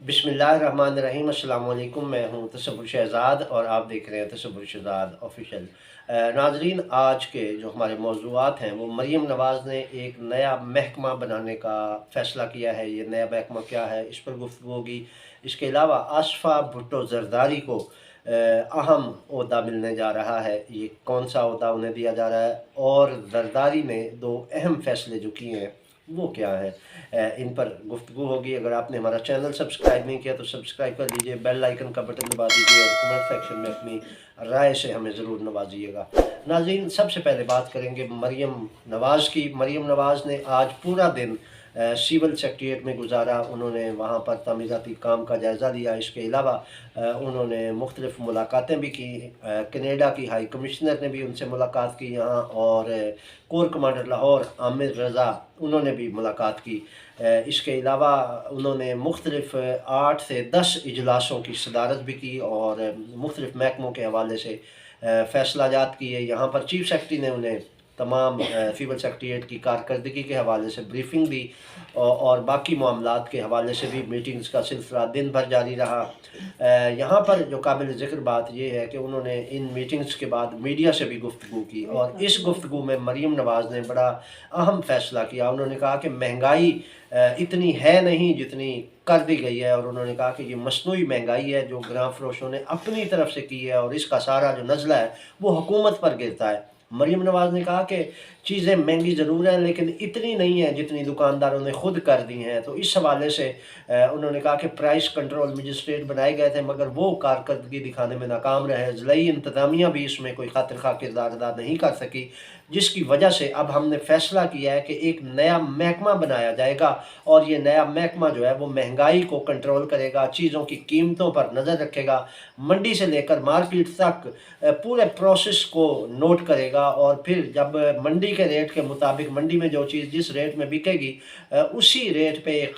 बिस्मिल्लाहिर्रहमानिर्रहीम। अस्सलाम वालेकुम। मैं हूं तसव्वुर शहज़ाद और आप देख रहे हैं तसव्वुर शहज़ाद ऑफिशियल। नाजरीन, आज के जो हमारे मौज़ूआत हैं वो मरीम नवाज़ ने एक नया महकमा बनाने का फ़ैसला किया है। ये नया महकमा क्या है, इस पर गुफ्तगू होगी। इसके अलावा आसफ़ा भुट्टो ज़रदारी को अहम ओहदा मिलने जा रहा है। ये कौन सा ओहदा उन्हें दिया जा रहा है और ज़रदारी ने दो अहम फ़ैसले जो किए हैं वो क्या है, इन पर गुफ्तगू होगी। अगर आपने हमारा चैनल सब्सक्राइब नहीं किया तो सब्सक्राइब कर लीजिए, बेल आइकन का बटन दबा दीजिए और कमेंट सेक्शन में अपनी राय से हमें ज़रूर नवाजिएगा। नाज़रीन, सबसे पहले बात करेंगे मरीम नवाज़ की। मरीम नवाज़ ने आज पूरा दिन सिविल सेक्रेटेरिएट में गुजारा। उन्होंने वहाँ पर तामीराती काम का जायज़ा लिया। इसके अलावा उन्होंने मुख्तलिफ़ मुलाकातें भी की। कनेडा की हाई कमिश्नर ने भी उनसे मुलाकात की यहाँ, और कोर कमांडर लाहौर आमिर रज़ा उन्होंने भी मुलाकात की। इसके अलावा उन्होंने मुख्तलिफ़ 8 से 10 इजलासों की सदारत भी की और मुख्तलिफ़ महकमों के हवाले से फ़ैसला जात किए। यहाँ पर चीफ सेक्रेटरी ने उन्हें तमाम सिविल सेक्रेटेरिएट की कारकर्दगी के हवाले से ब्रीफिंग दी और बाकी मामलात के हवाले से भी मीटिंग्स का सिलसिला दिन भर जारी रहा। यहाँ पर जो काबिल ज़िक्र बात यह है कि उन्होंने इन मीटिंग्स के बाद मीडिया से भी गुफ्तगू की और इस गुफ्तगू में मरीम नवाज़ ने बड़ा अहम फ़ैसला किया। उन्होंने कहा कि महंगाई इतनी है नहीं जितनी कर दी गई है, और उन्होंने कहा कि ये मसनूई महंगाई है जो ग्रां फरोशों ने अपनी तरफ से की है और इसका सारा जो नज़ला है वो हुकूमत पर गिरता है। मरीम नवाज़ ने कहा कि चीज़ें महंगी ज़रूर हैं लेकिन इतनी नहीं है जितनी दुकानदारों ने खुद कर दी हैं। तो इस हवाले से उन्होंने कहा कि प्राइस कंट्रोल मजिस्ट्रेट बनाए गए थे मगर वो कारकर्दगी दिखाने में नाकाम रहे। ज़िलई इंतज़ामिया भी इसमें कोई खातिर खा किरदार अदा नहीं कर सकी, जिसकी वजह से अब हमने फ़ैसला किया है कि एक नया महकमा बनाया जाएगा और ये नया महकमा जो है वो महंगाई को कंट्रोल करेगा, चीज़ों की कीमतों पर नज़र रखेगा, मंडी से लेकर मार्केट तक पूरे प्रोसेस को नोट करेगा और फिर जब मंडी के रेट के मुताबिक मंडी में जो चीज़ जिस रेट में बिकेगी उसी रेट पे एक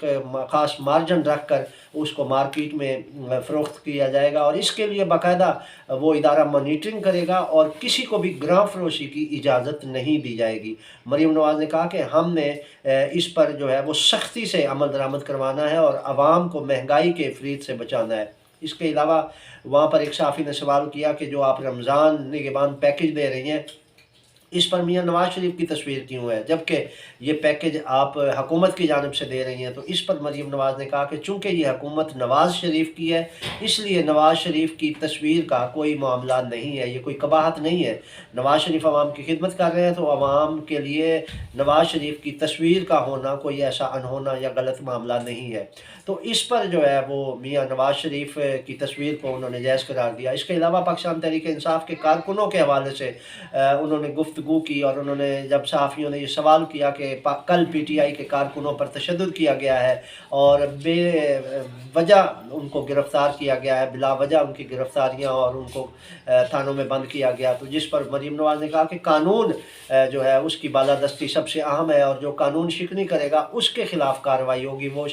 ख़ास मार्जिन रख कर उसको मार्केट में फ़रोख्त किया जाएगा। और इसके लिए बाकायदा वो इदारा मॉनिटरिंग करेगा और किसी को भी ग्रां फरोशी की इजाज़त नहीं दी जाएगी। मरीम नवाज़ ने कहा कि हमने इस पर जो है वो सख्ती से अमल दरामद करवाना है और आवाम को महंगाई के फरीद से बचाना है। इसके अलावा वहाँ पर एक सहाफ़ी ने सवाल किया कि जो आप रमज़ान निगहबान पैकेज दे रही हैं इस पर मियाँ नवाज़ शरीफ की तस्वीर क्यों है, जबकि ये पैकेज आप हुकूमत की जानिब से दे रही हैं। तो इस पर मरीम नवाज़ ने कहा कि चूँकि ये हुकूमत नवाज़ शरीफ की है इसलिए नवाज़ शरीफ की तस्वीर का कोई मामला नहीं है, ये कोई कबाहत नहीं है। नवाज़ शरीफ आवाम की खिदमत कर रहे हैं तो आवाम के लिए नवाज़ शरीफ की तस्वीर का होना कोई ऐसा अनहोना या गलत मामला नहीं है। तो इस पर जो है वो मियाँ नवाज़ शरीफ की तस्वीर को उन्होंने जायज़ करार दिया। इसके अलावा पाकिस्तान तहरीक इंसाफ के कारकुनों के हवाले से उन्होंने गुफ्तगू की और उन्होंने जब सहाफ़ियों ने ये सवाल किया कि कल पीटीआई के कारकुनों पर तशद्दुद किया गया है और बेवजह उनको गिरफ़्तार किया गया है, बिला वजह उनकी गिरफ़्तारियाँ और उनको थानों में बंद किया गया, तो जिस पर मरीम नवाज़ ने कहा कि कानून जो है उसकी बालादस्ती सबसे अहम है और जो कानून शिकनी करेगा उसके ख़िलाफ़ कार्रवाई होगी, वो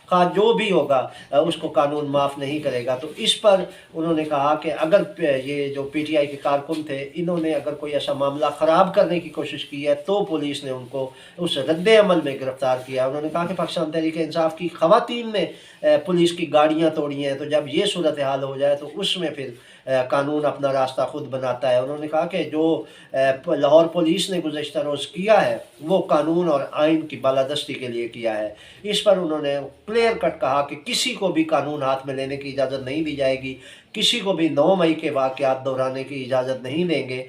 खा जो भी होगा उसको कानून माफ़ नहीं करेगा। तो इस पर उन्होंने कहा कि अगर ये जो पीटीआई के कारकुन थे इन्होंने अगर कोई ऐसा मामला ख़राब करने की कोशिश की है तो पुलिस ने उनको उस रद्द अमल में गिरफ़्तार किया। उन्होंने कहा कि पाकिस्तान तहरीक इंसाफ की ख़वातीन ने पुलिस की गाड़ियाँ तोड़ी हैं, तो जब ये सूरत हाल हो जाए तो उसमें फिर कानून अपना रास्ता खुद बनाता है। उन्होंने कहा कि जो लाहौर पुलिस ने गुज़श्ता रोज़ किया है वो कानून और आइन की बालादस्ती के लिए किया है। इस पर उन्होंने क्लियर कट कहा कि किसी को भी कानून हाथ में लेने की इजाज़त नहीं दी जाएगी, किसी को भी 9 मई के वाक़यात दोहराने की इजाज़त नहीं देंगे,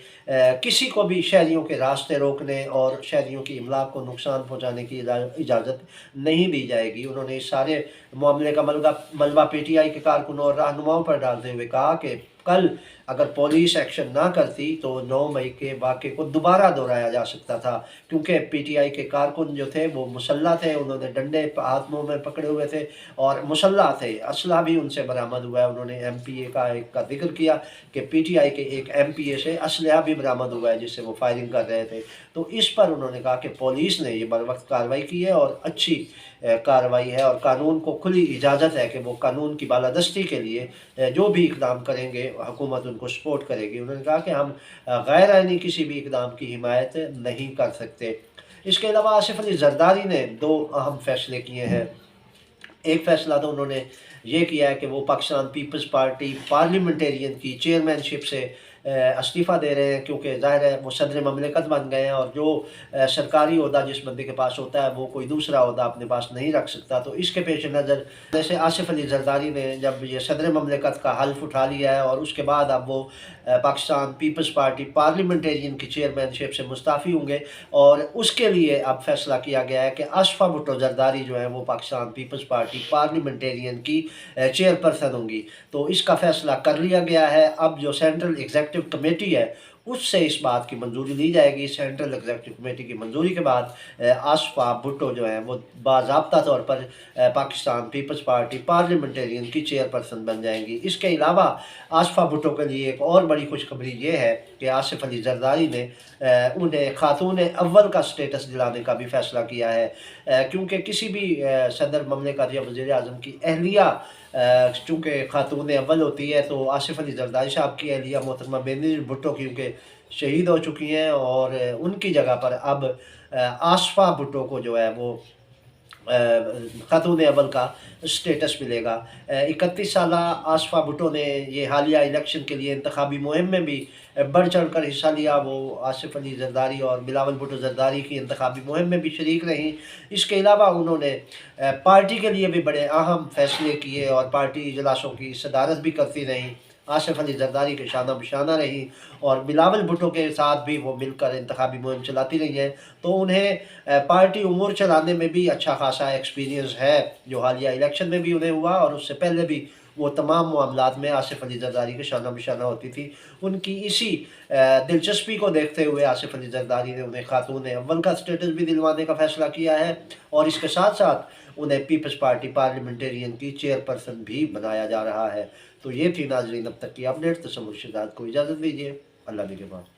किसी को भी शहरियों के रास्ते रोकने और शहरियों की इमलाक को नुकसान पहुँचाने की इजाज़त नहीं दी जाएगी। उन्होंने इस सारे मामले का मलबा पीटीआई के कारकुनों और रहनुमाओं पर डालते हुए कहा कि कल अगर पुलिस एक्शन ना करती तो 9 मई के वाक़े को दोबारा दोहराया जा सकता था, क्योंकि पीटीआई के कारकुन जो थे वो मुसल्लह थे, उन्होंने डंडे हाथ मुँह में पकड़े हुए थे और मुसल्लह थे, असलहा भी उनसे बरामद हुआ है। उन्होंने एमपीए का एक का जिक्र किया कि पीटीआई के एक एमपीए से असलहा भी बरामद हुआ है जिससे वो फायरिंग कर रहे थे। तो इस पर उन्होंने कहा कि पुलिस ने ये बर वक्त कार्रवाई की है और अच्छी कार्रवाई है और कानून को खुली इजाज़त है कि वो कानून की बालादस्ती के लिए जो भी इक़दाम करेंगे हुकूमत उनको सपोर्ट करेगी। उन्होंने कहा कि हम गैर आइनी किसी भी इक़दाम की हिमायत नहीं कर सकते। इसके अलावा आसिफ अली ज़रदारी ने 2 अहम फ़ैसले किए हैं। एक फ़ैसला तो उन्होंने ये किया है कि वो पाकिस्तान पीपल्स पार्टी पार्लियामेंटेरियन की चेयरमैनशिप से इस्तीफ़ा दे रहे हैं, क्योंकि ज़ाहिर है वो सदर ममलिकत बन गए हैं और जो सरकारी ओहदा जिस बंदे के पास होता है वो कोई दूसरा ओहदा अपने पास नहीं रख सकता। तो इसके पेश नज़र जैसे आसिफ अली जरदारी ने जब ये सदर ममलिकत का हल्फ उठा लिया है और उसके बाद अब वो पाकिस्तान पीपल्स पार्टी पार्लियामेंटेरियन की चेयरमैनशिप से मुस्ताफ़ी होंगे, और उसके लिए अब फैसला किया गया है कि आशफा भुट्टो जरदारी जो है वो पाकिस्तान पीपल्स पार्टी पार्लियामेंटेरियन की चेयरपर्सन होंगी। तो इसका फैसला कर लिया गया है। अब जो सेंट्रल एग्जीक्यूटिव कमेटी है उससे इस बात की मंजूरी ली जाएगी। सेंट्रल एग्जीक्यूटिव कमेटी की मंजूरी के बाद आशफा भुट्टो जो है वो बाज़ाब्ता तौर पर पाकिस्तान पीपल्स पार्टी पार्लियामेंटेरियन की चेयरपर्सन बन जाएंगी। इसके अलावा आशफा भुट्टो के लिए एक और बड़ी खुशखबरी ये है कि आसिफ अली जरदारी ने उन्हें खातून अव्वल का स्टेटस दिलाने का भी फ़ैसला किया है, क्योंकि किसी भी सदर ममलिकत या वज़ीर आज़म की अहलिया चूँकि खातून अव्वल होती है, तो आसिफ अली जरदारी साहब की अहलिया मोहतरमा बेनज़ीर भुट्टो क्योंकि शहीद हो चुकी हैं, और उनकी जगह पर अब आशफा भुट्टो को जो है वो खातून अव्वल का स्टेटस मिलेगा। 31 साल आशफा भुट्टो ने ये हालिया इलेक्शन के लिए इंतखाबी मुहिम में भी बढ़ चढ़ कर हिस्सा लिया। वो आसिफ अली जरदारी और बिलावल भुट्टो जरदारी की इंतखाबी मुहिम में भी शरीक रहीं। इसके अलावा उन्होंने पार्टी के लिए भी बड़े अहम फैसले किए और पार्टी इजलासों की सदारत भी करती रहीं। आसिफ अली जरदारी के शाना बशाना रही और बिलावल भुट्टो के साथ भी वो मिलकर इंतखाबी मुहिम चलाती रही हैं, तो उन्हें पार्टी उमूर चलाने में भी अच्छा खासा एक्सपीरियंस है, जो हालिया इलेक्शन में भी उन्हें हुआ और उससे पहले भी वो तमाम मामलात में आसिफ अली जरदारी के शाना बशाना होती थी। उनकी इसी दिलचस्पी को देखते हुए आसिफ अली जरदारी ने उन्हें खातून अव्वल का स्टेटस भी दिलवाने का फ़ैसला किया है, और इसके साथ साथ उन्हें पीपल्स पार्टी पार्लियामेंटेरियन की चेयरपर्सन भी बनाया जा रहा है। तो ये थी नाज़रीन अब तक की अपडेट। तसव्वुर शहज़ाद को इजाज़त दीजिए। अल्लाह निगहबान।